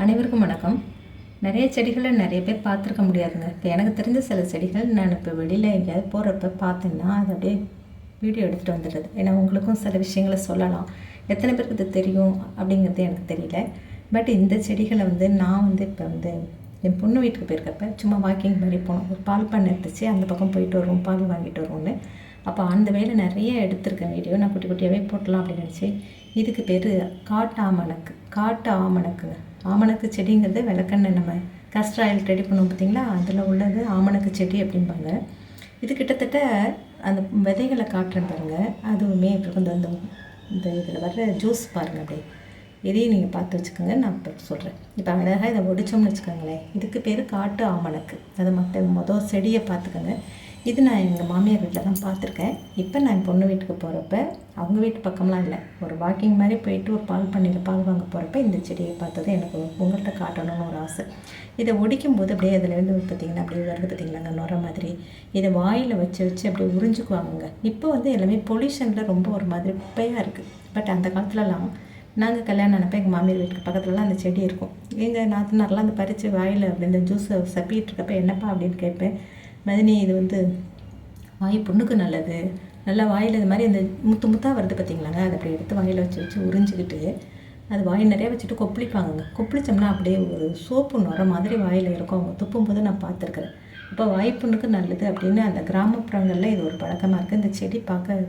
அனைவருக்கும் வணக்கம். நிறைய செடிகளை நிறைய பேர் பார்த்துருக்க முடியாதுங்க. இப்போ எனக்கு தெரிஞ்ச சில செடிகள் நான் இப்போ வெளியில் எங்கேயாவது போகிறப்ப பார்த்தேன்னா அது அப்படியே வீடியோ எடுத்துகிட்டு வந்துடுறது. ஏன்னா உங்களுக்கும் சில விஷயங்களை சொல்லலாம். எத்தனை பேருக்கு இது தெரியும் அப்படிங்கிறது எனக்கு தெரியல. பட் இந்த செடிகளை நான் இப்போ என் பொண்ணு வீட்டுக்கு போயிருக்கப்ப சும்மா வாக்கிங் மாதிரி போனோம். ஒரு பால் பண்ணை இருந்துச்சு, அந்த பக்கம் போயிட்டு வருவோம், பால் வாங்கிட்டு வருவோம்னு. அப்போ அந்த வேலை நிறைய எடுத்திருக்கேன் வீடியோ. நான் குட்டி குட்டியாகவே போட்டலாம் அப்படின்னு நினச்சி. இதுக்கு பேர் காட்டு ஆமணக்குங்க. ஆமணக்கு செடிங்கிறது விளக்கெண்ணெய் நம்ம கஸ்டர் ஆயில் ரெடி பண்ணுவோம் பார்த்திங்களா, அதில் உள்ளது ஆமணக்கு செடி அப்படிம்பாங்க. இது கிட்டத்தட்ட அந்த விதைகளை காட்டுறேன் பாருங்கள். அதுவுமே இப்போ இந்த இதில் வர்ற ஜூஸ் பாருங்கள். அப்படியே இதையும் நீங்கள் பார்த்து வச்சுக்கோங்க. நான் இப்போ சொல்கிறேன். இப்போ அழகாக இதை ஒடிச்சோம்னு வச்சுக்கோங்களேன். இதுக்கு பேர் காட்டு ஆமணக்கு. அதை மொதல் செடியை பார்த்துக்கோங்க. இது நான் எங்கள் மாமியார் வீட்டில் தான் பார்த்துருக்கேன். இப்போ நான் என் பொண்ணு வீட்டுக்கு போகிறப்ப, அவங்க வீட்டு பக்கம்லாம் இல்லை, ஒரு வாக்கிங் மாதிரி போயிட்டு ஒரு பால் பண்ணையில் பால் வாங்க போகிறப்ப இந்த செடியை பார்த்தது எனக்கு உங்கள்கிட்ட காட்டணும்னு ஒரு ஆசை. இதை ஒடிக்கும்போது அப்படியே அதில் பார்த்திங்கன்னா அப்படியே வருது பார்த்திங்களாங்க, நுர மாதிரி. இதை வாயில் வச்சு அப்படியே உறிஞ்சிக்குவாங்க. இப்போ எல்லாமே பொல்யூஷனில் ரொம்ப ஒரு மாதிரி குப்பையாக இருக்குது. பட் அந்த காலத்துலலாம் நாங்கள் கல்யாணம் ஆனப்போ எங்கள் மாமியார் வீட்டுக்கு பக்கத்துலலாம் அந்த செடி இருக்கும். எங்கள் நாத்தனாரெலாம் அந்த பறித்து வாயில் அப்படி இந்த ஜூஸை சப்பிட்டு இருக்கப்போ என்னப்பா அப்படின்னு கேட்பேன். மதினி, இது வாய் புண்ணுக்கு நல்லது, நல்லா வாயில் இது மாதிரி அந்த முத்தாக வருது பார்த்திங்களாங்க, அதை அப்படி எடுத்து வாயில் வச்சு உறிஞ்சிக்கிட்டு அது வாய் நிறையா வச்சுட்டு கொப்பளிப்பாங்க. கொப்பளிச்சோம்னா அப்படியே ஒரு சோப்பு நுர மாதிரி வாயில் இருக்கும். அவங்க துப்பும்போது நான் பார்த்துருக்குறேன். இப்போ வாய்ப்புண்ணுக்கு நல்லது அப்படின்னு அந்த கிராமப்புறங்களில் இது ஒரு பழக்கமாக இருக்குது. இந்த செடி பார்க்க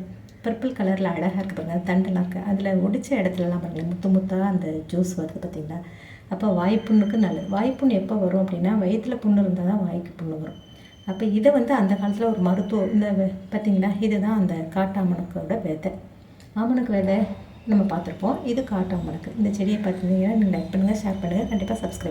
பர்பிள் கலரில் அழகாக இருக்குது பாருங்கள், தண்டெல்லாம் இருக்குது. அதில் ஒடித்த இடத்துலலாம் பாருங்கள் முத்தாக அந்த ஜூஸ் வருது பார்த்திங்களா. அப்போ வாய்ப்புண்ணுக்கு நல்லது. வாய்ப்புண் எப்போ வரும் அப்படின்னா, வயிற்றில் புண்ணு இருந்தால் தான் வாய்க்கு புண்ணு வரும். அப்போ இதை அந்த காலத்தில் ஒரு மருத்துவம் இந்த பார்த்திங்களா, இதுதான் அந்த காட்டாமணக்கோட விதை. ஆமணக்கு விதை நம்ம பார்த்துருப்போம். இது காட்டாமணக்கு. இந்த செடியை பார்த்தீங்கன்னா நீங்கள் லைக் பண்ணுங்கள், ஷேர் பண்ணுங்கள், கண்டிப்பாக சப்ஸ்கிரைப்